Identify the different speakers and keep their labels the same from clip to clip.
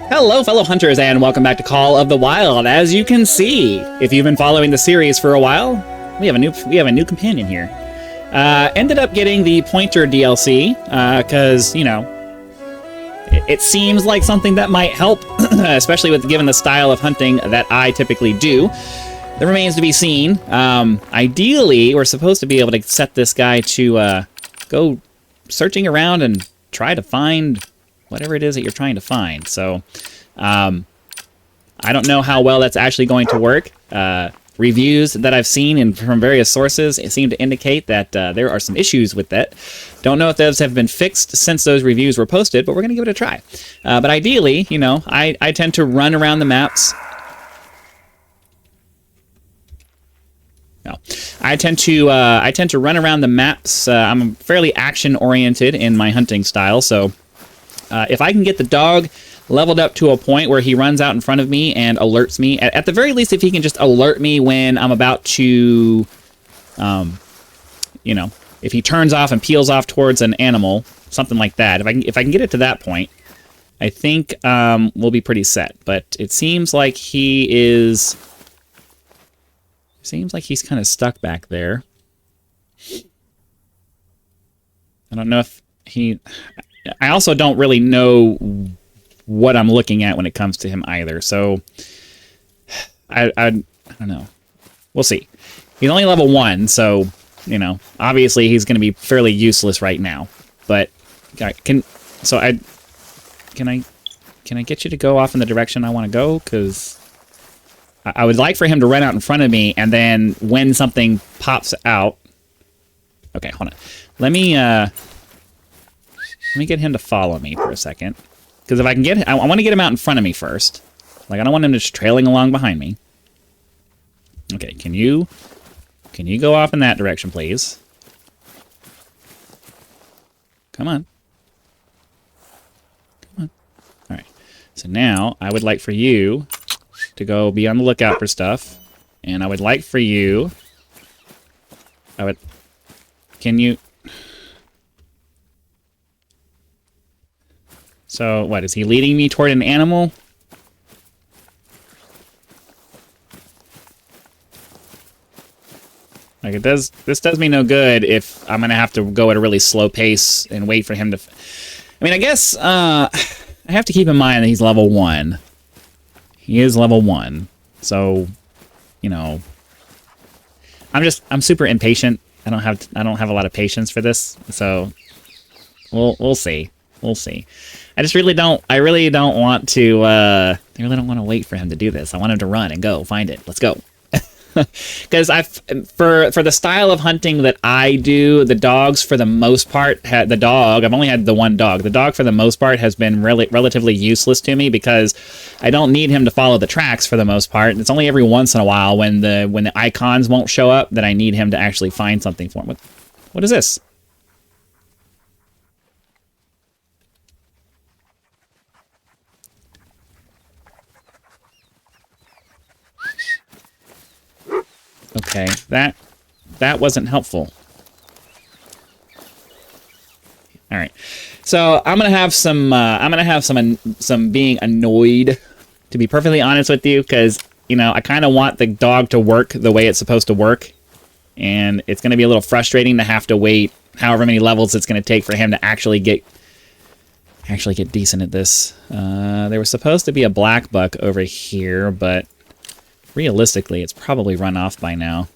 Speaker 1: Hello, fellow hunters, and welcome back to Call of the Wild. As you can see, if you've been following the series for a while, we have a new companion here. Ended up getting the Pointer DLC because, you know, it seems like something that might help, especially given the style of hunting that I typically do. That remains to be seen. Ideally, we're supposed to be able to set this guy to go searching around and try to find whatever it is that you're trying to find. So, I don't know how well that's actually going to work. Reviews that I've seen from various sources seem to indicate that there are some issues with that. Don't know if those have been fixed since those reviews were posted, but we're going to give it a try. But ideally, you know, I tend to run around the maps. No, I tend to run around the maps. I'm fairly action-oriented in my hunting style, so if I can get the dog leveled up to a point where he runs out in front of me and alerts me, at the very least, if he can just alert me when I'm about to, you know, if he turns off and peels off towards an animal, something like that. If I can get it to that point, I think we'll be pretty set. But it seems like he is. Seems like he's kind of stuck back there. I don't know if he... I also don't really know what I'm looking at when it comes to him either, so... I don't know. We'll see. He's only level 1, so, you know, obviously he's going to be fairly useless right now. But, can I get you to go off in the direction I want to go? Because I would like for him to run out in front of me, and then when something pops out... Okay, hold on. Let me get him to follow me for a second. Because if I can get... I want to get him out in front of me first. Like, I don't want him just trailing along behind me. Okay, can you go off in that direction, please? Come on. Come on. Alright. So now, I would like for you to go be on the lookout for stuff. And I would like for you... Can you... So, what, is he leading me toward an animal? Like, this does me no good if I'm gonna have to go at a really slow pace and wait for him to... I mean, I guess, I have to keep in mind that he's level 1. He is level 1, so, you know, I'm super impatient. I don't have a lot of patience for this, so we'll see. We'll see. I really don't want to wait for him to do this. I want him to run and go find it. Let's go. Because for the style of hunting that I do, the dogs for the most part, I've only had the one dog. The dog for the most part has been relatively useless to me because I don't need him to follow the tracks for the most part. It's only every once in a while when the icons won't show up that I need him to actually find something for him. What is this? Okay, that wasn't helpful. All right, so I'm gonna have some being annoyed, to be perfectly honest with you, because you know I kind of want the dog to work the way it's supposed to work, and it's gonna be a little frustrating to have to wait however many levels it's gonna take for him to actually get decent at this. There was supposed to be a black buck over here, but realistically, it's probably run off by now.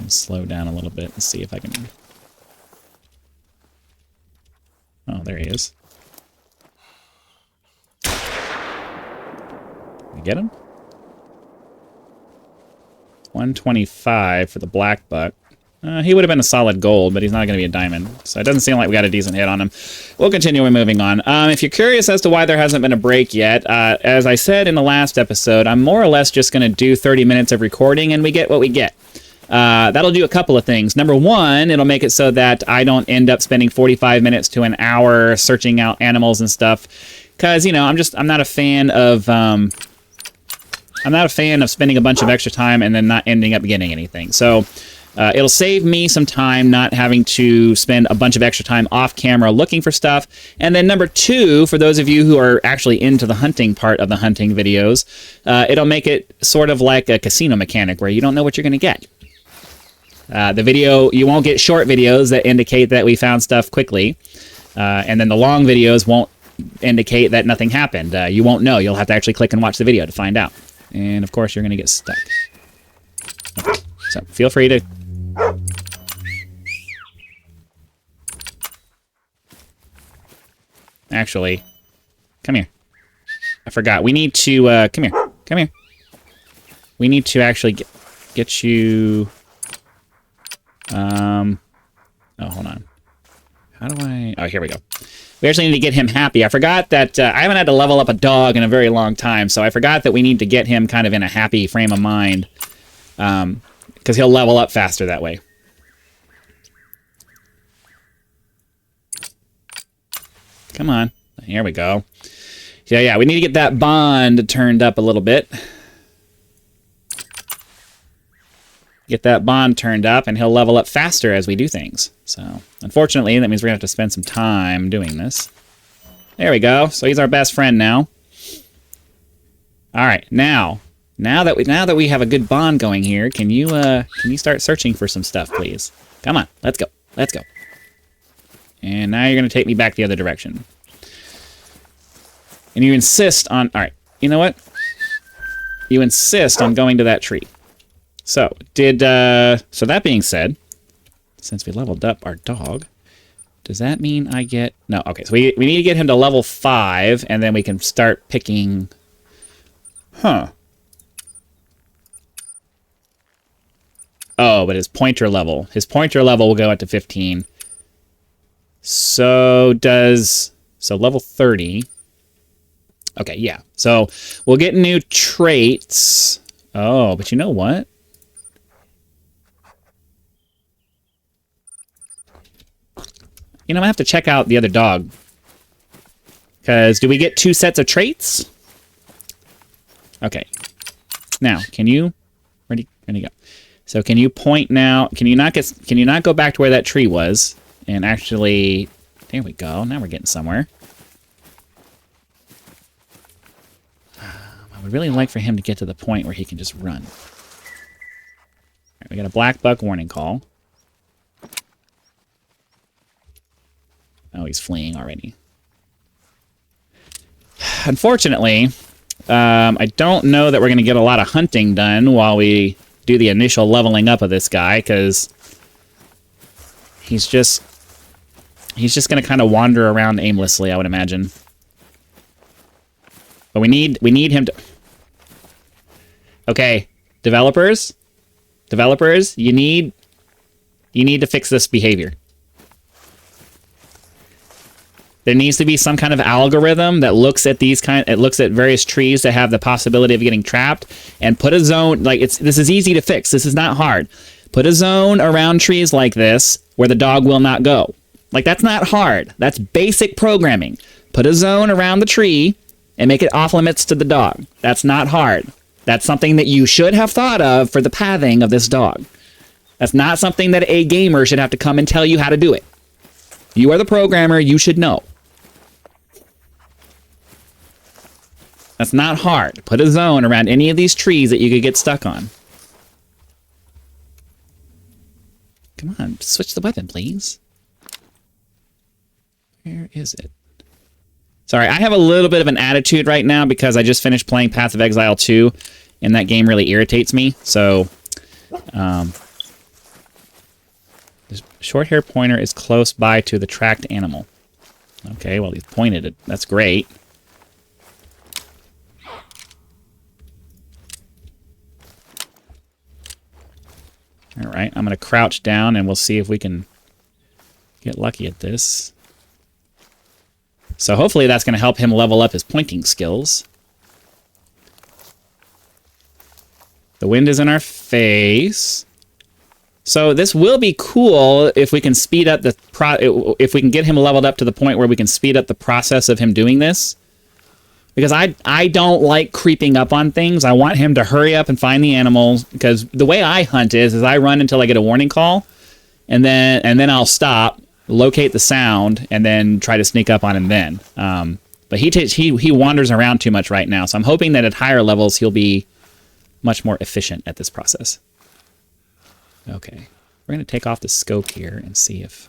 Speaker 1: I'll slow down a little bit and see if I can... Oh, there he is. You get him? 125 for the black buck. He would have been a solid gold, but he's not going to be a diamond. So it doesn't seem like we got a decent hit on him. We'll continue moving on. If you're curious as to why there hasn't been a break yet, as I said in the last episode, I'm more or less just going to do 30 minutes of recording, and we get what we get. That'll do a couple of things. Number one, it'll make it so that I don't end up spending 45 minutes to an hour searching out animals and stuff. Because, you know, I'm not a fan of spending a bunch of extra time and then not ending up getting anything. So... It'll save me some time not having to spend a bunch of extra time off camera looking for stuff. And then number 2, for those of you who are actually into the hunting part of the hunting videos, it'll make it sort of like a casino mechanic where you don't know what you're going to get. The video, you won't get short videos that indicate that we found stuff quickly. And then the long videos won't indicate that nothing happened. You won't know. You'll have to actually click and watch the video to find out. And of course, you're going to get stuck. Okay. So feel free to... Actually, come here. I forgot. We need to... come here. Come here. We need to actually get you... Oh, hold on. How do I... Oh, here we go. We actually need to get him happy. I forgot that I haven't had to level up a dog in a very long time, so I forgot that we need to get him kind of in a happy frame of mind. Because he'll level up faster that way. Come on. Here we go. Yeah, we need to get that bond turned up a little bit. Get that bond turned up, and he'll level up faster as we do things. So, unfortunately, that means we're going to have to spend some time doing this. There we go. So he's our best friend now. All right, now that we have a good bond going here, can you start searching for some stuff, please? Come on, let's go. Let's go. And now you're going to take me back the other direction. And you insist on... All right, you know what? You insist on going to that tree. So, so that being said, since we leveled up our dog, does that mean I get... No, okay, so we need to get him to level 5, and then we can start picking... Huh. Oh, but his pointer level. His pointer level will go up to 15. So level 30. Okay, yeah. So we'll get new traits. Oh, but you know what? You know, I have to check out the other dog. Because do we get 2 sets of traits? Okay. Now, can you... Where'd he go? So can you point now? Can you not go back to where that tree was and actually... There we go. Now we're getting somewhere. I would really like for him to get to the point where he can just run. All right, we got a black buck warning call. Oh, he's fleeing already. Unfortunately, I don't know that we're going to get a lot of hunting done while we do the initial leveling up of this guy, because he's just going to kind of wander around aimlessly, I would imagine. But we need him to... Okay, developers, you need to fix this behavior. There needs to be some kind of algorithm that looks at various trees that have the possibility of getting trapped and put a zone, like this is easy to fix. This is not hard. Put a zone around trees like this where the dog will not go. Like, that's not hard. That's basic programming. Put a zone around the tree and make it off limits to the dog. That's not hard. That's something that you should have thought of for the pathing of this dog. That's not something that a gamer should have to come and tell you how to do it. You are the programmer, you should know. That's not hard. Put a zone around any of these trees that you could get stuck on. Come on, switch the weapon, please. Where is it? Sorry, I have a little bit of an attitude right now because I just finished playing Path of Exile 2, and that game really irritates me. So, the short hair pointer is close by to the tracked animal. Okay, well, he's pointed it. That's great. All right, I'm going to crouch down, and we'll see if we can get lucky at this. So hopefully that's going to help him level up his pointing skills. The wind is in our face. So this will be cool if we can speed up if we can get him leveled up to the point where we can speed up the process of him doing this. because I don't like creeping up on things. I want him to hurry up and find the animals, because the way I hunt is I run until I get a warning call, and then I'll stop, locate the sound, and then try to sneak up on him then. But he wanders around too much right now, so I'm hoping that at higher levels he'll be much more efficient at this process. Okay, we're going to take off the scope here and see if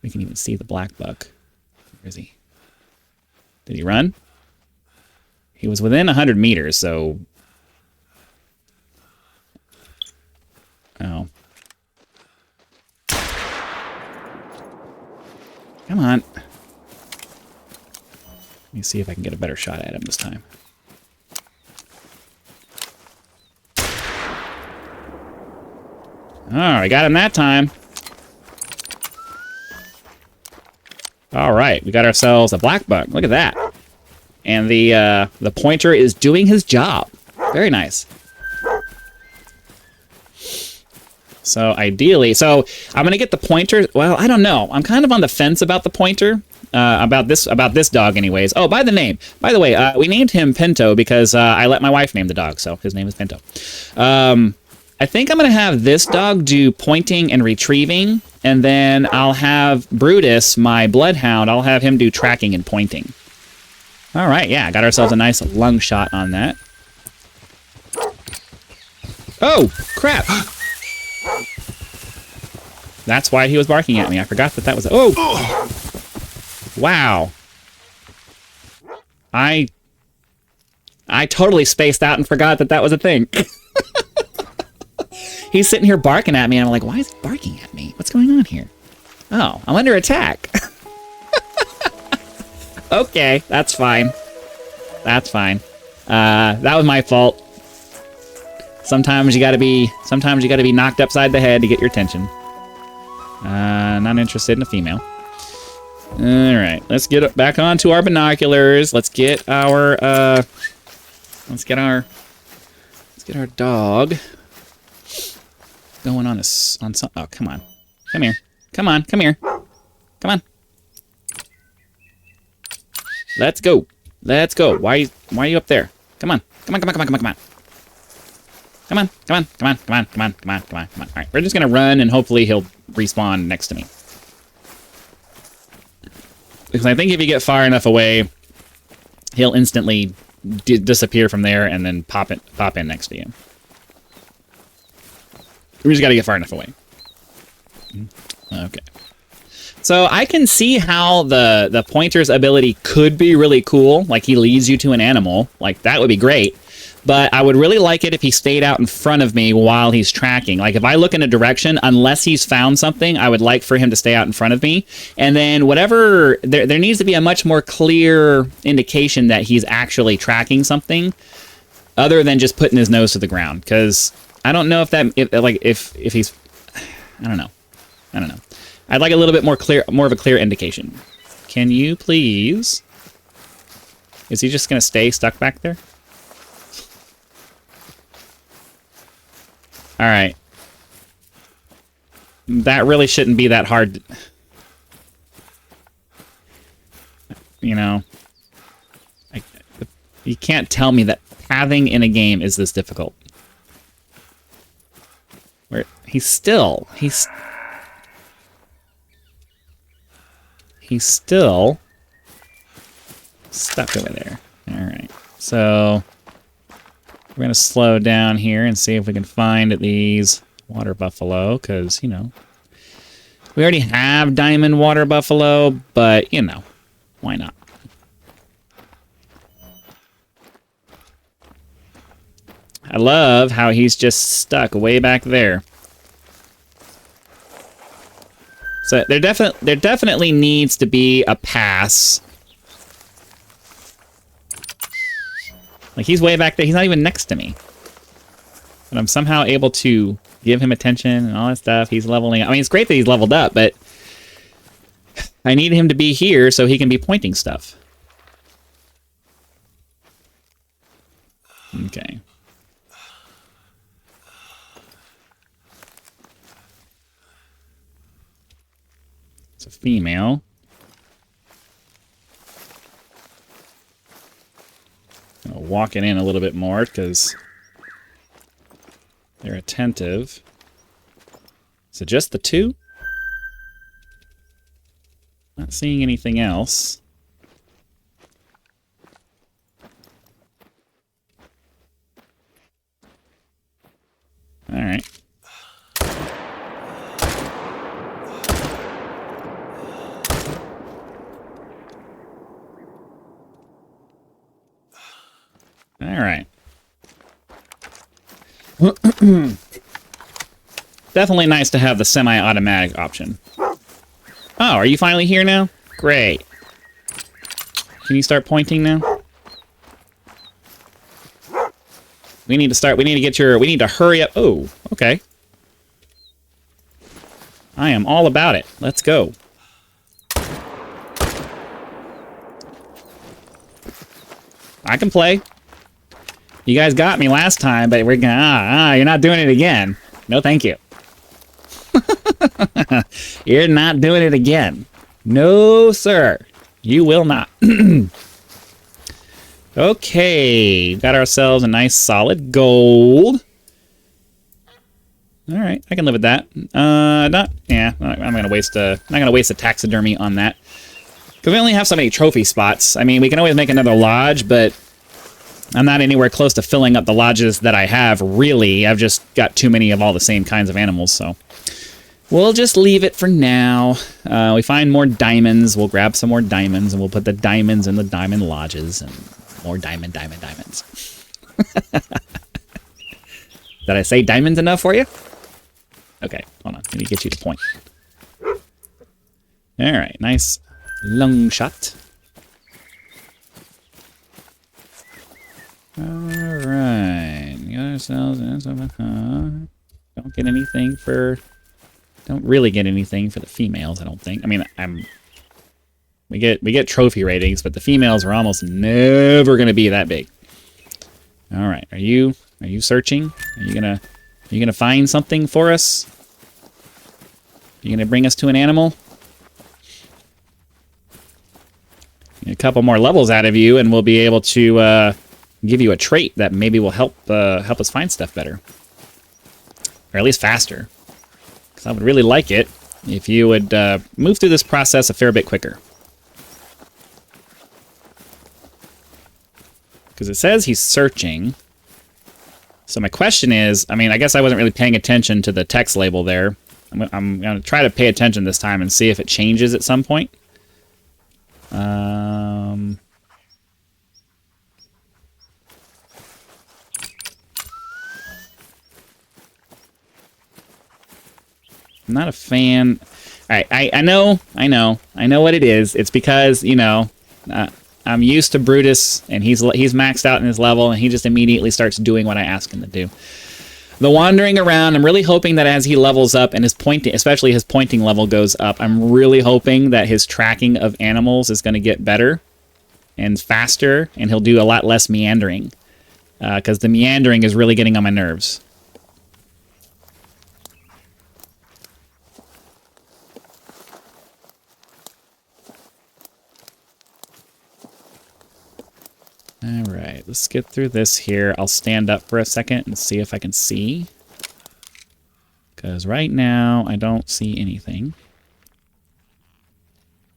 Speaker 1: we can even see the black buck. Where is he? Did he run? He was within 100 meters, so... Oh. Come on. Let me see if I can get a better shot at him this time. Oh, I got him that time. All right, we got ourselves a black buck. Look at that. And the pointer is doing his job. Very nice. So ideally, I'm gonna get the pointer. Well, I don't know. I'm kind of on the fence about the pointer. About this dog, anyways. Oh, by the way, we named him Pinto because I let my wife name the dog, so his name is Pinto. I think I'm gonna have this dog do pointing and retrieving, and then I'll have Brutus, my bloodhound, I'll have him do tracking and pointing. All right, yeah, got ourselves a nice lung shot on that. Oh, crap! That's why he was barking at me. I forgot that was... Oh! Wow. I totally spaced out and forgot that was a thing. He's sitting here barking at me, and I'm like, why is he barking at me? What's going on here? Oh, I'm under attack. Okay, that's fine. That's fine. That was my fault. Sometimes you gotta be knocked upside the head to get your attention. Not interested in a female. Alright, let's get back onto our binoculars. Let's get our dog going on some... Oh, come on. Come here. Come on, come here. Come on. Let's go. Let's go. Why are you up there? Come on. Come on, come on, come on, come on, come on. Come on, come on, come on, come on, come on, come on, come on, come on. Alright, we're just gonna run and hopefully he'll respawn next to me. Because I think if you get far enough away, he'll instantly disappear from there and then pop in next to you. We just gotta get far enough away. Okay. So I can see how the pointer's ability could be really cool. Like, he leads you to an animal. Like, that would be great. But I would really like it if he stayed out in front of me while he's tracking. Like, if I look in a direction, unless he's found something, I would like for him to stay out in front of me. And then whatever... There needs to be a much more clear indication that he's actually tracking something, other than just putting his nose to the ground. Because I don't know if he's... I don't know. I'd like a little bit more of a clear indication. Can you please... Is he just going to stay stuck back there? Alright. That really shouldn't be that hard. You know. You can't tell me that pathing in a game is this difficult. He's still stuck over there. Alright. So... we're going to slow down here and see if we can find these water buffalo, because, you know, we already have diamond water buffalo, but, you know, why not? I love how he's just stuck way back there. So there definitely needs to be a pass. Like, he's way back there. He's not even next to me. But I'm somehow able to give him attention and all that stuff. He's leveling up. I mean, it's great that he's leveled up, but I need him to be here so he can be pointing stuff. Okay. It's a female. I'm gonna walk it in a little bit more because they're attentive. Is it just the two? Not seeing anything else. All right. All right. Definitely nice to have the semi-automatic option. Oh, are you finally here now? Great. Can you start pointing now? We need to start. We need to get your. We need to hurry up. Oh, okay. I am all about it. Let's go. I can play. You guys got me last time, but we're gonna. You're not doing it again. No, thank you. You're not doing it again. No, sir. You will not. Okay, got ourselves a nice solid gold. All right, I can live with that. I'm gonna waste not gonna waste a taxidermy on that because we only have so many trophy spots. I mean, we can always make another lodge, but I'm not anywhere close to filling up the lodges that I have. Really, I've just got too many of all the same kinds of animals, so we'll just leave it for now. We find more diamonds. We'll grab some more diamonds, and we'll put the diamonds in the diamond lodges and. More diamonds. Did I say diamonds enough for you? Okay, hold on. Let me get you to point. All right, nice long shot. All right, we got ourselves. Don't get anything for. Don't really get anything for the females. I don't think. I mean, We get trophy ratings, but the females are almost never going to be that big. All right, are you searching? Are you gonna find something for us? Are you gonna bring us to an animal? A couple more levels out of you, and we'll be able to give you a trait that maybe will help us find stuff better, or at least faster. Because I would really like it if you would move through this process a fair bit quicker. Because it says he's searching. So my question is, I mean, I guess I wasn't really paying attention to the text label there. I'm going to try to pay attention this time and see if it changes at some point. I'm not a fan. All right, I know what it is. It's because, you know, I'm used to Brutus, and he's maxed out in his level, and he just immediately starts doing what I ask him to do. The wandering around, I'm really hoping that as he levels up and his pointing, especially his pointing level goes up, I'm really hoping that his tracking of animals is going to get better and faster, and he'll do a lot less meandering, because the meandering is really getting on my nerves. Alright, let's get through this here. I'll stand up for a second and see if I can see. Because right now, I don't see anything.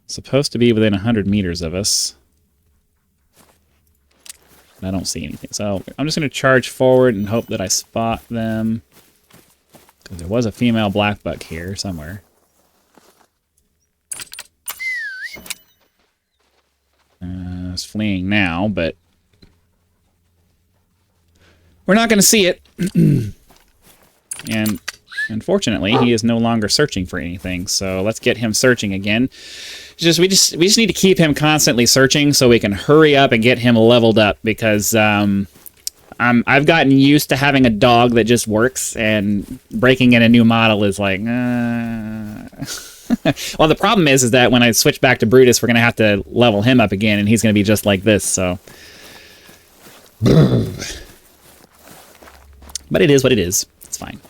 Speaker 1: It's supposed to be within 100 meters of us. But I don't see anything. So I'm just going to charge forward and hope that I spot them. Because there was a female blackbuck here somewhere. It's fleeing now, but we're not going to see it. And unfortunately, he is no longer searching for anything. So let's get him searching again. We just need to keep him constantly searching so we can hurry up and get him leveled up, because I've gotten used to having a dog that just works, and breaking in a new model is like, Well, the problem is that when I switch back to Brutus, we're going to have to level him up again, and he's going to be just like this, so. But it is what it is. It's fine.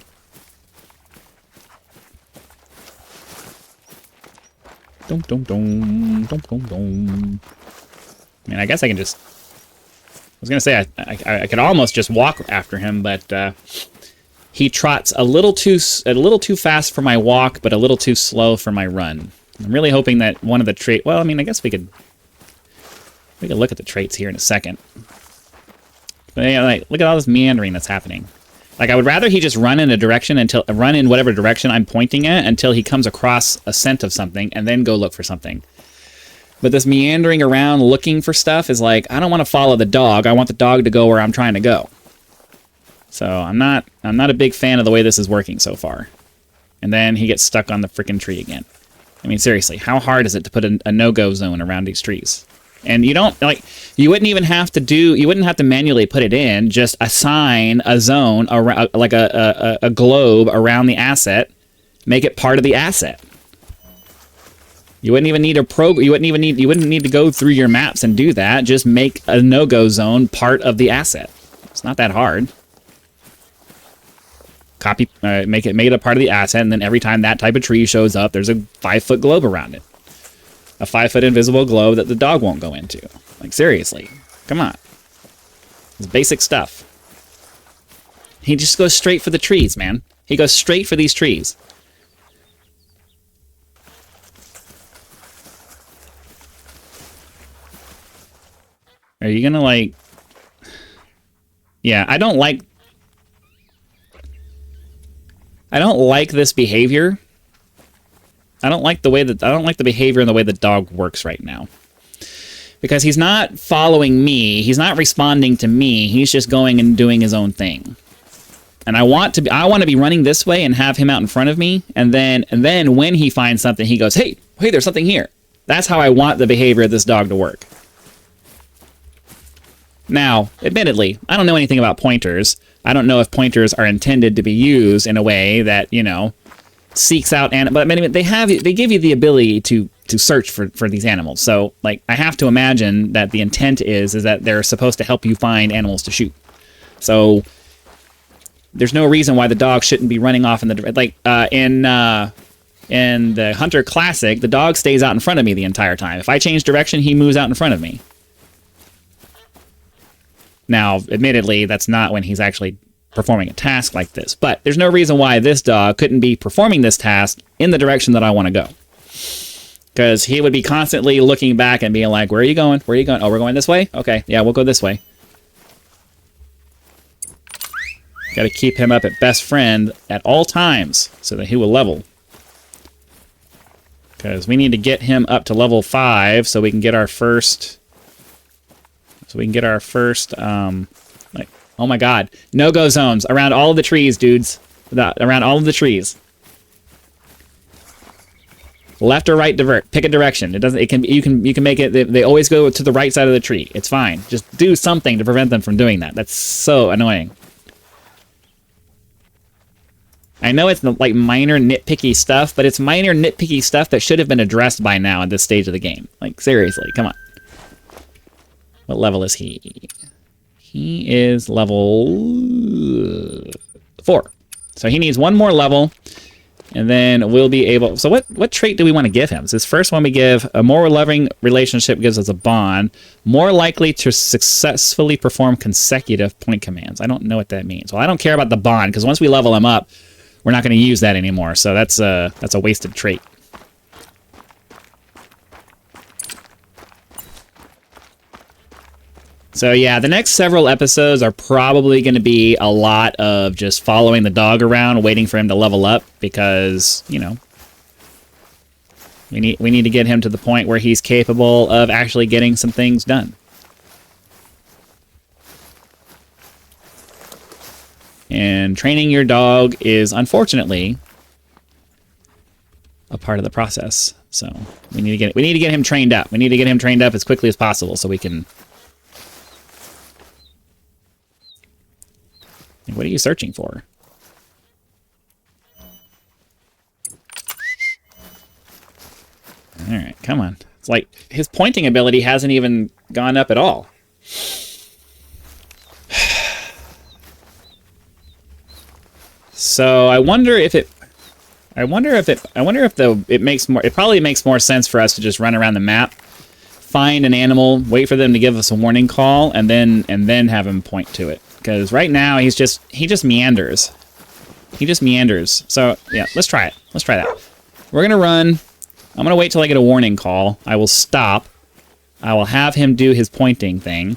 Speaker 1: Dum dum dum dum dum dum. I mean, I guess I can just. was gonna say I could almost just walk after him, but he trots a little too fast for my walk, but a little too slow for my run. I'm really hoping that one of the traits... Well, I mean, I guess we could look at the traits here in a second. But yeah, like, look at all this meandering that's happening. Like, I would rather he just run in whatever direction I'm pointing at until he comes across a scent of something and then go look for something. But this meandering around looking for stuff is like, I don't want to follow the dog. I want the dog to go where I'm trying to go. So I'm not a big fan of the way this is working so far. And then he gets stuck on the freaking tree again. I mean, seriously, how hard is it to put a no-go zone around these trees? And you don't, like, you wouldn't have to manually put it in, just assign a zone, around, like a globe around the asset, make it part of the asset. You wouldn't even need you wouldn't need to go through your maps and do that, just make a no-go zone part of the asset. It's not that hard. Make it a part of the asset, and then every time that type of tree shows up, there's a 5-foot globe around it. A 5-foot invisible globe that the dog won't go into. Like, seriously. Come on. It's basic stuff. He just goes straight for the trees, man. He goes straight for these trees. Are you gonna, like... Yeah, I don't like this behavior. I don't like the behavior and the way the dog works right now. Because he's not following me, he's not responding to me, he's just going and doing his own thing. And I want to be running this way and have him out in front of me, and then when he finds something, he goes, "Hey, there's something here." That's how I want the behavior of this dog to work. Now, admittedly, I don't know anything about pointers. I don't know if pointers are intended to be used in a way that, you know, seeks out but I mean, they give you the ability to search for these animals. So, like, I have to imagine that the intent is that they're supposed to help you find animals to shoot. So there's no reason why the dog shouldn't be running off in the in the Hunter Classic, the dog stays out in front of me the entire time. If I change direction, he moves out in front of me. Now, admittedly, that's not when he's actually performing a task like this, but there's no reason why this dog couldn't be performing this task in the direction that I want to go. Because he would be constantly looking back and being like, "Where are you going? Where are you going? Oh, we're going this way? Okay, yeah, we'll go this way." Got to keep him up at best friend at all times so that he will level. Because we need to get him up to level 5 so we can get our first... like, oh my god, no-go zones around all of the trees, dudes. Around all of the trees. Left or right divert. Pick a direction. You can make it. They always go to the right side of the tree. It's fine. Just do something to prevent them from doing that. That's so annoying. I know it's like minor nitpicky stuff, but it's minor nitpicky stuff that should have been addressed by now at this stage of the game. Like, seriously, come on. What level is he? He is level 4. So he needs one more level, and then we'll be able... So what trait do we want to give him? So this first one we give, a more loving relationship gives us a bond, more likely to successfully perform consecutive point commands. I don't know what that means. Well, I don't care about the bond, because once we level him up, we're not going to use that anymore. So that's a wasted trait. So yeah, the next several episodes are probably going to be a lot of just following the dog around, waiting for him to level up, because, you know, we need to get him to the point where he's capable of actually getting some things done. And training your dog is, unfortunately, a part of the process. So we need to get him trained up. We need to get him trained up as quickly as possible so we can... What are you searching for? Alright, come on. It's like his pointing ability hasn't even gone up at all. So I wonder if it probably makes more sense for us to just run around the map, find an animal, wait for them to give us a warning call, and then have him point to it. Because right now he just meanders. He just meanders. So yeah, let's try it. Let's try that. We're gonna run. I'm gonna wait till I get a warning call. I will stop. I will have him do his pointing thing.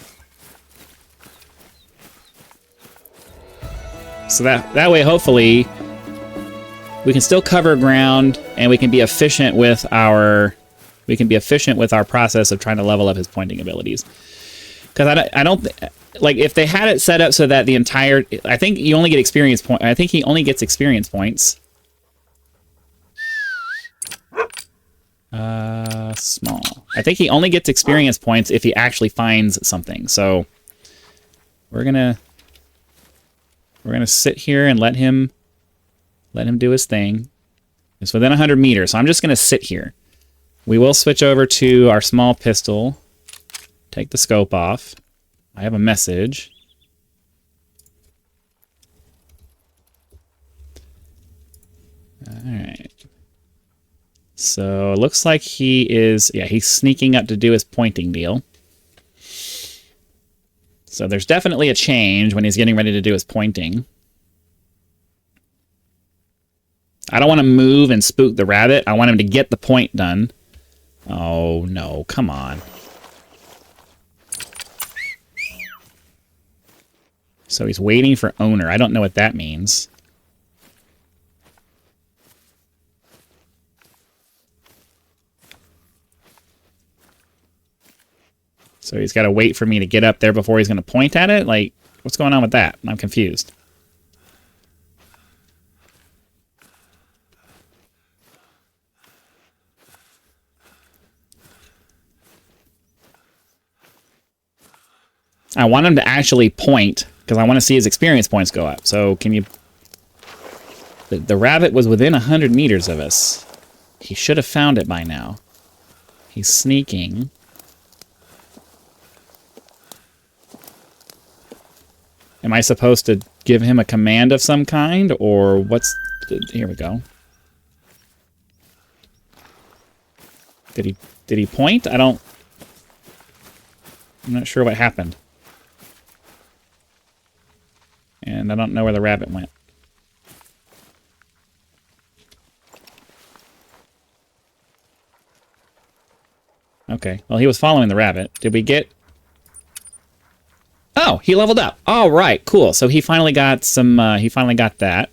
Speaker 1: So that way, hopefully, we can still cover ground, and we can be efficient with our process of trying to level up his pointing abilities. Because I don't like if they had it set up so that the entire, I think you only get experience point. I think he only gets experience points. Small. I think he only gets experience points if he actually finds something. So we're gonna sit here and let him do his thing. It's within 100 meters, so I'm just gonna sit here. We will switch over to our small pistol. Take the scope off. I have a message. Alright. So it looks like he's sneaking up to do his pointing deal. So there's definitely a change when he's getting ready to do his pointing. I don't want to move and spook the rabbit. I want him to get the point done. Oh no, come on. So he's waiting for owner. I don't know what that means. So he's got to wait for me to get up there before he's going to point at it? Like, what's going on with that? I'm confused. I want him to actually point, because I want to see his experience points go up. So can you... The rabbit was within 100 meters of us. He should have found it by now. He's sneaking. Am I supposed to give him a command of some kind, or what's... Here we go. Did he point? I'm not sure what happened. And I don't know where the rabbit went. Okay, well, he was following the rabbit. Did we get... Oh, he leveled up. All right, cool. So he finally got some, he finally got that.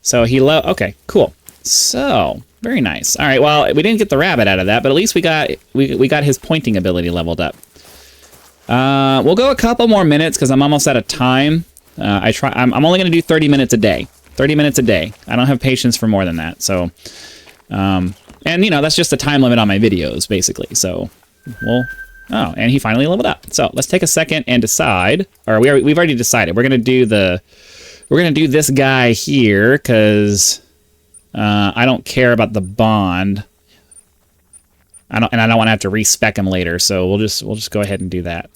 Speaker 1: So okay, cool. So, very nice. All right, well, we didn't get the rabbit out of that, but at least we got his pointing ability leveled up. We'll go a couple more minutes because I'm almost out of time. I'm only going to do 30 minutes a day. 30 minutes a day. I don't have patience for more than that. So, and you know, that's just the time limit on my videos, basically. So, oh, and he finally leveled up. So let's take a second and decide, or we've already decided. We're gonna do this guy here because I don't care about the bond. I don't want to have to respec him later. So we'll just go ahead and do that.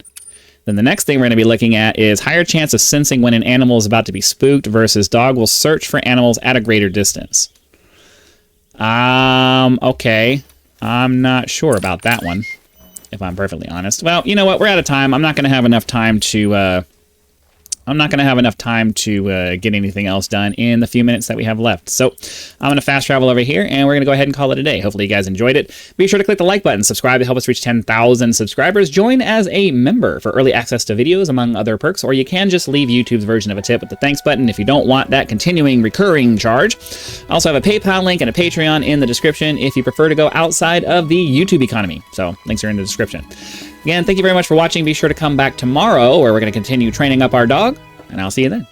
Speaker 1: Then the next thing we're going to be looking at is higher chance of sensing when an animal is about to be spooked versus dog will search for animals at a greater distance. Okay. I'm not sure about that one, if I'm perfectly honest. Well, you know what? We're out of time. I'm not going to have enough time to get anything else done in the few minutes that we have left. So I'm going to fast travel over here, and we're going to go ahead and call it a day. Hopefully you guys enjoyed it. Be sure to click the like button, subscribe to help us reach 10,000 subscribers, join as a member for early access to videos, among other perks, or you can just leave YouTube's version of a tip with the thanks button if you don't want that continuing recurring charge. I also have a PayPal link and a Patreon in the description if you prefer to go outside of the YouTube economy. So links are in the description. Again, thank you very much for watching. Be sure to come back tomorrow where we're going to continue training up our dog, and I'll see you then.